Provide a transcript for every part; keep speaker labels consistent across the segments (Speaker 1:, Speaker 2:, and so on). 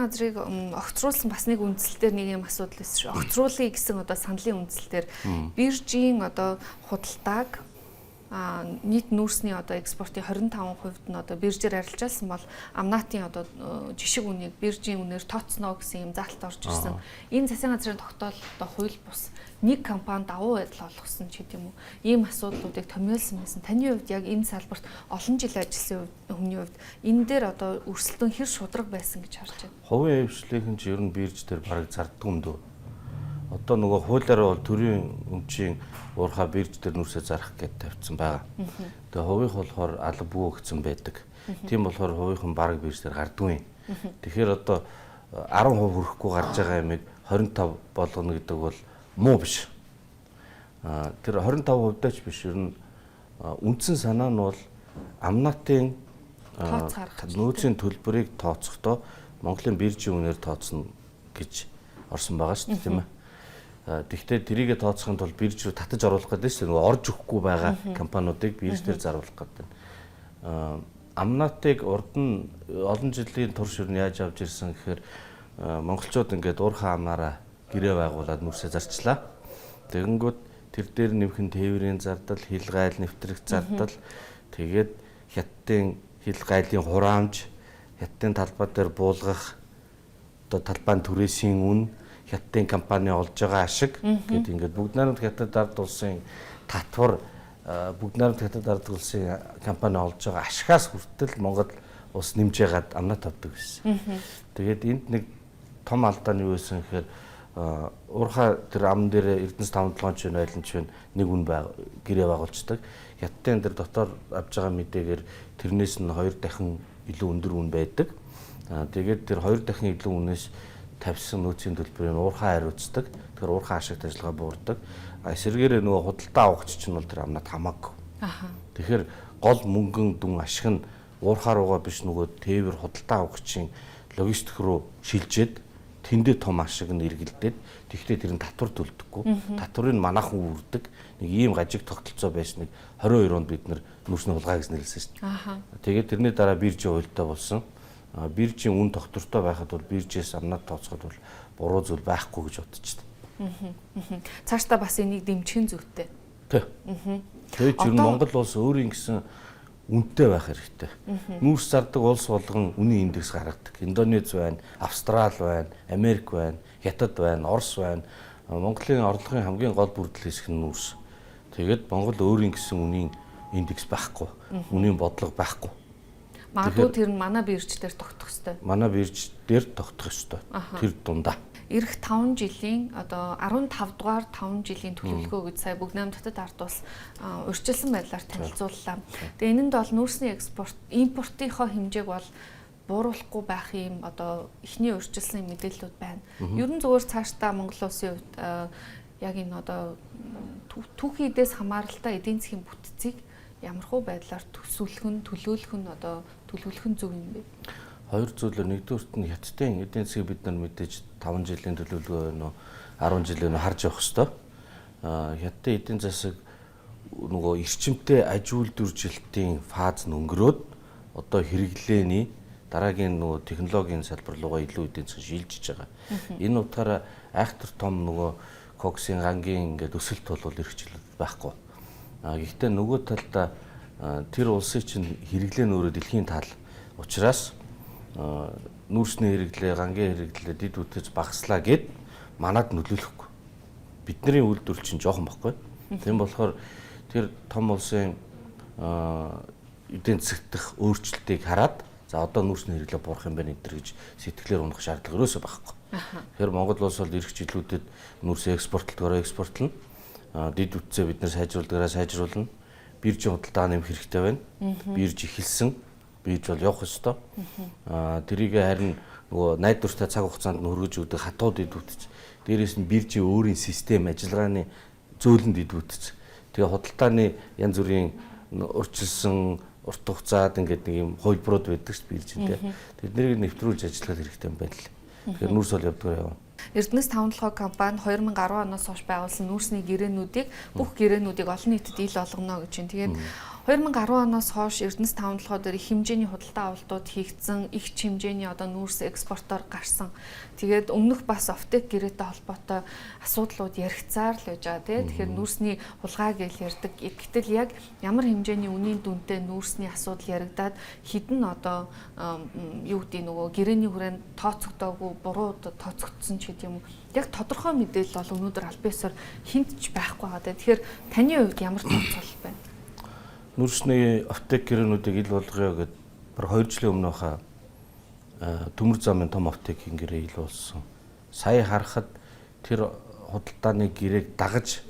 Speaker 1: засгийн газрыг огцруулсан бас нэг үндсэлтээр нэг юм асуудал байсан шүү. Огцруулъя гэсэн одоо саналын үндсэлтээр биржийн одоо худалдааг нийт нүүрсний одоо экспортын 25% нь одоо биржээр арилжаалсан бол амнаатын одоо жишг үнийг биржийн үнээр тооцно гэсэн юм заалт орж ирсэн. Энэ засгийн газрын тогтоол одоо хууль бус нэг компани давуу байдал олгосон ч гэдэм үү. Ийм асуудлуудыг томьёолсон байсан. Таны хувьд яг энэ салбарт олон жил ажилласан хүний хувьд энэ дээр одоо өрсөлдөөн хэр шударга байсан гэж харж байна.
Speaker 2: Хувийн хвшлийнхэн ч ер нь бирж дээр бараг зарддаг юм дөө. Одоо нөгөө хуулиараа бол төрийн өмчийн уурхаа бирж дээр нүрсээ зарах гэдээ тавьсан байгаа. Тэгээ хувийнх болохоор алба бөөгцөн байдаг. Тийм болохоор хувийнхан бараг бирж дээр гардгүй. Тэгэхээр одоо 10% хүрэхгүй гарч байгаа юмыг 25 болгоно гэдэг бол муу биш. Тэр 25% даач биш ер нь үндсэн санаа нь бол амнаатын нөөцийн төлбөрийг тооцохдоо Монголын биржийн үнээр тооцно гэж орсон байгаа шүү дээ, тийм ээ. Тэгвэл тэрийгэ тооцохын тулд бирж рүү татаж оруулах гэдэг чинь нөгөө орж өгөхгүй байгаа компаниудыг бирж дээр заруулах гэдэг. Амнатыг урд нь олон жилийн турш юу яаж авч ирсэн гэхээр монголчууд ингээд уурхаа амнаараа гэрээ байгуулад нүрсээ зарчлаа. Тэгэнгүүт тэр дээр нэмхэн тээврийн зардал, хил гайл нэвтрэх зардал, тэгээд хятадын хил гайлын хураамж, хятадын талбай дээр буулгах одоо талбайн түрээсийн үн, хятадын компани олж байгаа ашиг гэдэг ингээд бүгд найрамд хятад ард улсын татвар бүгд найрамд хятад ард улсын компани олж байгаа ашигаас хүртэл Монгол улс нэмж яагаад амнат авдаг гэсэн. Тэгээд энд нэг том алдаа нь юу байсан гэхээр уурхаа тэр ам дээр Эрдэнэс 5-7 ч байланч байна нэг үн гэрээ байгуулцдаг. Хятадын дээр дотор авж байгаа мэдээгээр тэрнээс нь 2 дахин илүү өндөр үн байдаг. Тэгээд тэр 2 дахин илүү үнээс тавьсан нөөцийн төлбөрийг уурхаа хариуцдаг. Тэгэхээр уурхаа ашигт ажиллагаа буурдаг. Эсвэргээр нөгөө худалдаа авахч чинь бол тэр амнат хамаагүй. Тэгэхээр гол мөнгөн дүн ашиг нь уурхаа руугаа биш нөгөө тээвэр худалдаа авахчийн логистик руу шилжээд тэндээ том ашиг нь эргэлдээд тэгвэл тэр нь татвар төлдөггүй. Татварыг манайхан үрдэг. Нэг ийм гажиг тогтолцоо байсныг 22 онд бид нүүрсний хулгай гэж нэрлсэн шүү дээ. Тэгээд тэрний дараа биржийн хуультай болсон. Биржийн үн тогтвортой байхад бол биржээс амнат тооцоход бол буруу зүйл байхгүй гэж бодож байна.
Speaker 1: Цаашдаа бас энийг дэмжих зүйтэй.
Speaker 2: Тий. Тэгээд ер нь Монгол улс өөрийн гэсэн үнэтэй байх хэрэгтэй. Нүүрс зардаг улс болгон үнийн индекс гаргадаг. Индонез байна, Австрали байна, Америк байна, Хятад байна, Орос байна. Монголын орлогын хамгийн гол бүрдэл хэсэг нь нүүрс. Тэгээд Монгол өөрийн гэсэн үнийн индекс байхгүй, үнийн бодлого байхгүй.
Speaker 1: Магадгүй тэр нь манай бирж дээр тогтох ёстой.
Speaker 2: Манай бирж дээр тогтох ёстой. Тэр дундаа.
Speaker 1: Ирэх 5 жилийн одоо 15 дугаар 5 жилийн төлөвлөгөө гэж сая бүгд найрамд хотод ард улс урьдчилсан байдлаар танилцууллаа. Тэгээ энэнд бол нүүрсний экспорт, импортынхоо хэмжээг бол бууруулахгүй байх юм одоо эхний урьдчилсан мэдээллүүд байна. Ер нь зөвхөн цаашдаа Монгол улсын хувьд яг энэ одоо түүхийн эдээс хамааралтай эдийн засгийн бүтцийг ямархуу байдлаар төсөөлөх нь одоо төлөвлөх нь зөв юм бэ?
Speaker 2: Хоёр зүйлээр нэгдүгürt нь хятадын эдийн засгийг бид нар мэдээж 5 жилийн төлөвлөгөө нөө 10 жилийн харж явах ёстой. Хятадын эдийн засаг нөгөө эрчимтэй аж үйлдвэржилтийн фаз нь өнгөрөөд одоо хэрэглээний дараагийн нөгөө технологийн салбар руугаа илүү эдийн засаг шилжиж байгаа. Энэ утгаараа айхтар том нөгөө коксын гангийн ингээд өсөлт бол эрхчлэл байхгүй. Гэхдээ нөгөө талдаа тэр улсын чинь хэрэглээ нь өөрөө дэлхийн тал учраас нүүрсний хэрэглээ, гангийн хэрэглээ дид үтэж багаслаа гэд манад нөлөөлөхгүй. Бидний үйлдвэрлэл чинь жоохон баггүй. Тийм болохоор тэр том улсын эдийн засаг дэх өөрчлөлтийг хараад за одоо нүүрсний хэрэглээ буурах юм байна энэ гэж сэтгэлээр унах шаардлага ерөөсөө байхгүй. Тэгэхээр Монгол улс бол ирэх жилүүдэд нүүрсээ экспортлно. Дид үтцээ бид нар сайжруулна. Биржийн худалдаа нэмэх хэрэгтэй байна. Бирж эхэлсэн. Бирж бол явах ёстой. Тэрийг харин нөгөө найдвартай цаг хугацаанд нь хөргөж өгдөг хатууд дид үтц. Дээрээс нь биржийн өөрийн систем ажиллагааны зөөлөн дид үтц. Тэгээ худалдааны янз бүрийн урьдчилсан урт хугацаад ингээд нэг юм хувилбарууд байдаг шүү дээ биржиндээ. Тэднийг нэвтрүүлж ажиллах хэрэгтэй юм байна л. Тэгэхээр нүүрс бол явдаг яваа.
Speaker 1: Эрдэнэс 5-7 компани 2010 оноос хойш байгуулсан нүүрсний гэрээнүүдийг бүх гэрээнүүдийг олон нийтэд ил болгоно гэж байна. Тэгээд 2010 оноос хойш Эрдэнэс таван толгой дээр их хэмжээний худалдаа авалтууд хийгдсэн, их хэмжээний одоо нүүрс экспортоор гарсан. Тэгээд өмнөх бас офтек гэрээтэй холбоотой асуудлууд яригцаар л байж байгаа тийм. Тэгэхээр нүүрсний хулгай гэж ярьдаг. Гэтэл яг ямар хэмжээний үнийн дүнтэй нүүрсний асуудал яригадаад хідэн одоо юу гэдэг нөгөө гэрээний хүрээнд тооцогдоогүй буруу тооцогдсон ч гэдэг юм. Яг тодорхой мэдээлэл бол өнөөдөр аль биесээр хинт ч байхгүй байгаа. Тэгэхээр таны хувьд ямар тооцоолол байна?
Speaker 2: Нүүрсний аптек гэрээнүүдийг ил болгоё гэд бар 2 жилийн өмнөөхөө төмөр замын том аптекийн гэрээ ил болсон. Сая харахад тэр худалдааны гэрээг дагаж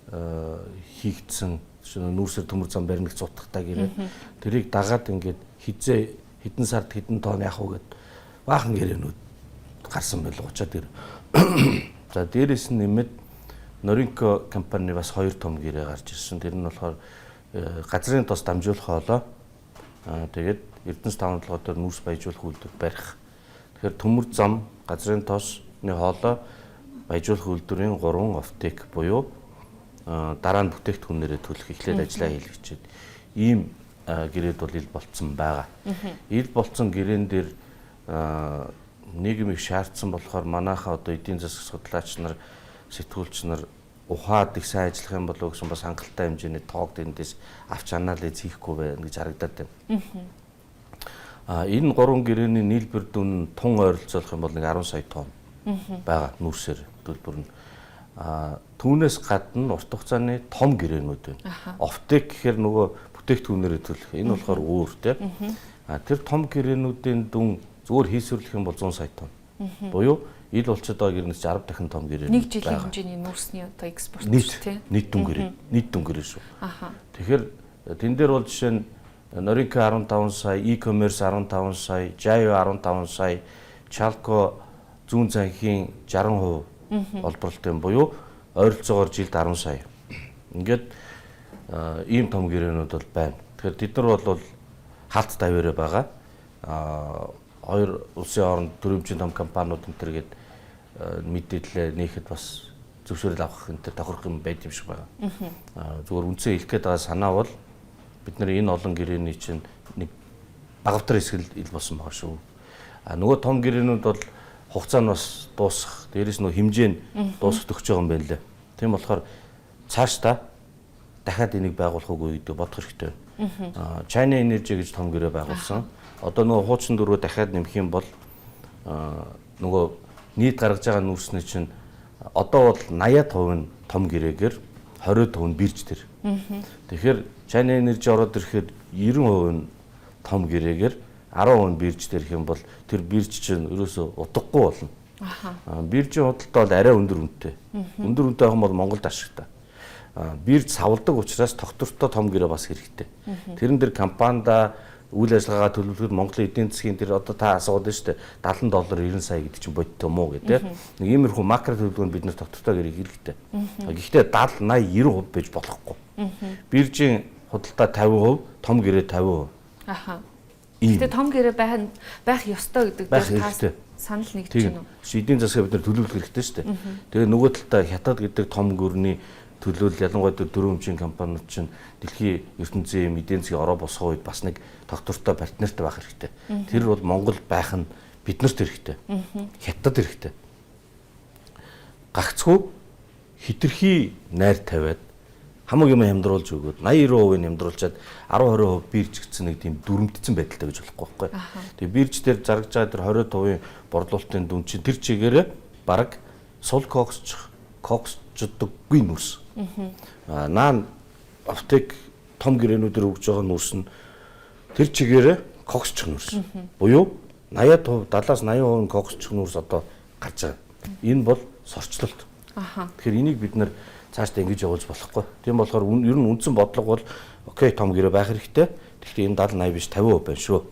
Speaker 2: хийгдсэн нүүрсээр төмөр зам баримт цутгахтай гэрээ. Тэрийг дагаад ингээд хэдэн сард хэдэн тонн явах уу гэд баахан гэрээнүүд гарсан байлго очоод тэр. За дээрээс нь нэмээд Norinco компани бас 2 том гэрээ гарч ирсэн. Тэр нь болохоор газрын тос дамжуулах хоолой. Тэгээд Эрдэнэс таван толгой дээр нүүрс баяжуулах үйлдвэр барих. Тэгэхээр төмөр зам, газрын тосны хоолой, баяжуулах үйлдвэрийн 3 офтек буюу дараа нь бүтээгдэхүүнээрээ төлөх эхлээд ажиллаа хийлгэчихэд ийм гэрээд бол ил болцсон байгаа. Ил болцсон гэрээн дээр нийгмийг шаардсан болохоор манайхаа одоо эдийн засаг судлаач нар, сэтгүүлч нар ухаад их сайн ажиллах юм болов гэсэн бас хангалттай хэмжээний тоог дэндээс авч анализ хийхгүй байна гэж харагдаад байна. Энэ 3 гэрээний нийлбэр дүн тун ойролцоолох юм бол нэг 10 сая тонн байгаа нүүрсээр төлбөр нь. Түүнээс гадна урт хугацааны том гэрээнүүд байна. Офтек гэхээр нөгөө бүтээгдэхүүнээрээ төлөх. Энэ болохоор өөр тийм. Тэр том гэрээнүүдийн дүн зүгээр хийсвэрлэх юм бол 100 сая тонн. Буюу ил болчиход байгаа гэрнээс 60 дахин том гэрээ.
Speaker 1: Нэг жилийн хэмжээний нүүрсний одоо экспорт
Speaker 2: тийм. Нийт дүн гэрээ. Нийт дүн гэрээ шүү. Тэгэхээр тэн дээр бол жишээ нь Norinco 15 сая, e-commerce 15 сая, Jayo 15 сая, Chalco зүүн цанхийн 60% олборлолтой буюу ойролцоогоор жилд 10 сая. Ингээд ийм том гэрээнүүд бол байна. Тэгэхээр тэд нар бол хаалт тавиараа байгаа. Хоёр улсын хооронд төрөмжийн том компаниуд энэ төргээд мэдээлэл нээхэд бас зөвшөөрөл авах энэ тохирох юм байд юм шиг байна. Зүгээр үндсээ хэлэх гээд байгаа санаа бол бид нар энэ олон гэрээний чинь нэг багавтар хэсгэл ил болсон байгаа шүү. Нөгөө том гэрээнүүд бол хугацаа нь бас дуусах. Дээрээс нөгөө хэмжээ нь дуусах төгсөж байгаа юм байна лээ. Тийм болохоор цаашдаа дахиад энийг байгуулах үгүй гэдэг бодох хэрэгтэй байна. China Energy гэж том гэрээ байгуулсан. Одоо нөгөө хуучин дөрөв дахиад нэмэх юм бол нөгөө нийт гаргаж байгаа нүүрсний чинь одоо бол 80% нь том гэрээгээр 20% нь бирж тэр. Тэгэхээр China Energy ороод ирэхэд 90% нь том гэрээгээр 10% нь бирж тэр гэх юм бол тэр бирж чинь ерөөсөө утгагүй болно. Биржийн худалдаа бол арай өндөр үнэтэй. Өндөр үнэтэй байх юм бол Монголд ашигтай. Бирж савладаг учраас тогтвортой том гэрээ бас хэрэгтэй. Тэрэн дээр компанида үйл ажиллагаагаа төлөвлөхөд Монголын эдийн засгийн дээр одоо та асууад байна шүү дээ $70 90 сая гэдэг чинь бодтой юм уу гэдэг. Нэг иймэрхүү макро төлөвлөгөөнд бид нар тогтвортой гэрээ хэрэгтэй. Гэхдээ 70 80 90% байж болохгүй. Биржийн худалдаа 50%, том гэрээ 50%.
Speaker 1: Гэхдээ том гэрээ байх ёстой гэдэг дээр санал нэгдэж байна уу?
Speaker 2: Эдийн засгаа бид нар төлөвлөх хэрэгтэй шүү дээ. Тэгээ нөгөө талдаа хятад гэдэг том гүрний төлөөлөл ялангуяа дөрвөн компаниуд чинь дэлхийн ертөнцийн эдийн засгийн ороо босгох үед бас нэг тогтвортой партнертай байх хэрэгтэй. Тэр бол Монгол байх нь биднэрт хэрэгтэй. Хятад хэрэгтэй. Гагцхүү хитрхи найр тавиад хамаг юм хямдруулж өгөөд 80-90% нь хямдруулчаад 10-20% бирж гэсэн нэг тийм дүрмдсэн байдалтай гэж болохгүй байхгүй. Тэгээ бирж дээр заргаж байгаа тэр 20% борлуулалтын дүн чинь тэр чигээрээ бараг сул коксчдаггүй нүрс. Наан аптек том гэрээнүүдээр өгж байгаа нүрс нь тэр чигээрээ коксчих нүрс. Буюу 80%, 70-80% коксчих нүрс одоо гарч байгаа. Энэ бол сорчлолт. Тэгэхээр энийг бид нар цаашдаа ингэж явуулж болохгүй. Тийм болохоор ер нь үндсэн бодлого бол окей том гэрээ байх хэрэгтэй. Гэхдээ энэ 70-80 биш 50% байна шүү.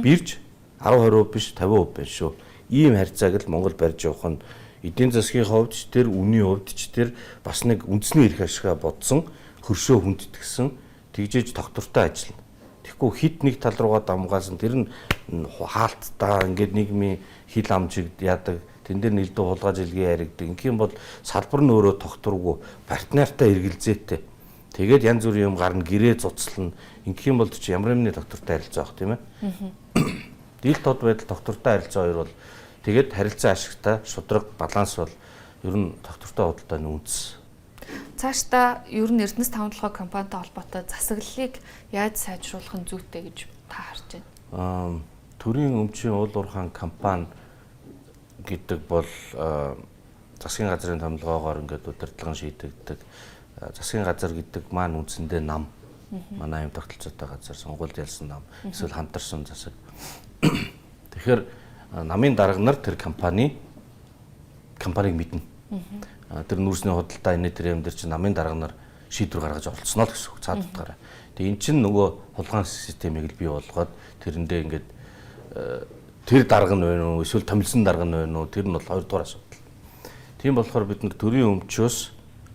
Speaker 2: Бирж 10-20% биш 50% байна шүү. Ийм харьцааг л Монгол барьж явах нь эдийн засгийн хувьд ч тэр үнийн хувьд ч тэр бас нэг үндэсний эрх ашигаа бодсон хөршөө хүндэтгсэн тэгжээж тогтвортой ажиллана. Тэгэхгүй хит нэг тал руугаа дамгаасан тэр нь хаалттай ингээд нийгмийн хил амжиг яадаг тэн дээр нэлээд хулгай жилгээ яригдаг. Инх юм бол салбар нь өөрөө тогтворгүй партнертай эргэлзээтэй Тэгээд янз бүрийн юм гарна, гэрээ цуцлна. Ингэх юм бол чи ямар нэгний доктортой харилцаа авах тийм ээ. Дийл тод байдал доктортой харилцаа хоёр бол тэгээд харилцаа ашигтай, шудраг, баланс бол ер нь доктортой худалдааны үндэс.
Speaker 1: Цаашдаа ер нь Эрдэнэс 5-7 компанитай холбоотой засаглалыг яаж сайжруулах нь зүйтэй гэж та харж байна?
Speaker 2: Төрийн өмчийн уул уурхайн компани гэдэг бол засгийн газрын томилгоогоор ингээд удирдлагын шийдэгддэг. Засгийн газар гэдэг маань үндсэндээ нам. Манай юм тогтолцоотой газар, сонгуульд ялсан нам, эсвэл хамтарсан засаг. Тэгэхээр намын дарга нар тэр компанийг мэднэ. Тэр нүүрсний худалдаа энэ тэр юм дээр чинь намын дарга нар шийдвэр гаргаж оролцсноо л гэсэн үг цаад утгаараа. Тэгээ эн чинь нөгөө хулгайн системийг л бий болгоод тэрэндээ ингээд тэр дарга нь байна уу эсвэл томилсон дарга нь байна уу тэр нь бол хоёрдугаар асуудал. Тийм болохоор бид нар төрийн өмчөөс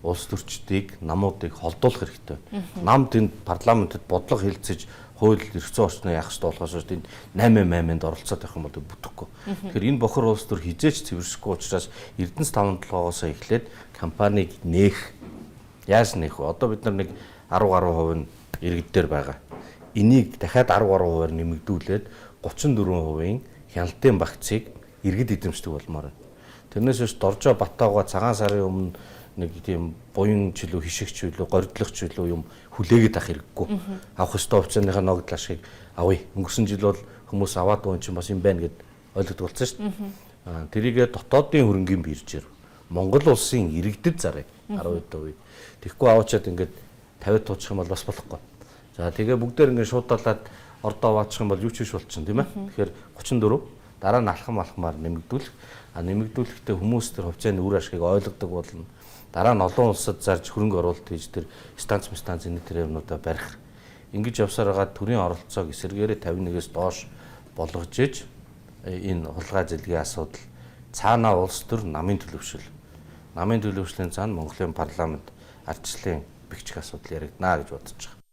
Speaker 2: улс төрчдийг, намуудыг холдуулах хэрэгтэй. Нам тэнд парламентэд бодлого хэлцэж хууль эрх зүйн орчныг яах ёстой болохоос тэнд 8-8-нд оролцоод байх юм бол бүтэхгүй. Тэгэхээр энэ бохор улс төр хизээч цэвэршихгүй учраас Эрдэнэс 5-7-оос эхлээд компанийг нээх. Яаж нээх вэ? Одоо бид нар нэг 10% нь иргэдээр байгаа. Энийг дахиад 10% нэмэгдүүлээд 34% хяналтын багцыг иргэд эзэмшдэг болмоор байна. Тэрнээс биш Доржоо Батаагаа цагаан сарын өмнө нэг тийм буян ч илүү хишигч илүү горьдлох ч илүү юм хүлээгээд авах хэрэггүй. Авах ёстой хувьцааныхаа ногдол ашиг авъя. Өнгөрсөн жил бол хүмүүс аваад байгаа юм чинь бас юм байна гэд ойлгоод болсон шүү дээ. Тэрийгээ дотоодын хөрөнгийн биржээр Монгол улсын иргэдэд зарыг 10%. Тэгэхгүй аваачаад ингээд 50 туучих юм бол бас болохгүй. За тэгээ бүгдээр ингээд шуудалаад ордоо аваачих юм бол юу ч биш болчихно тийм ээ. Тэгэхээр 34 дараа нь алхамаар нэмэгдүүлэх. Нэмэгдүүлэхдээ хүмүүс тэр хувьцааны үр ашгийг ойлгодог болно. Дараа нь олон улсад зарж хөрөнгө оруулалт хийж тэр станц энэ тэр юмнуудаа барих. Ингэж явсаар байгаа төрийн оролцоог эсэргээрээ 51-ээс доош болгож иж энэ хулгай зэлгийн асуудал цаанаа улс төр намын төлөвшил. Намын төлөвшлийн цаана Монголын парламент ардчлалын бэхжих асуудал яригдана гэж бодож байгаа.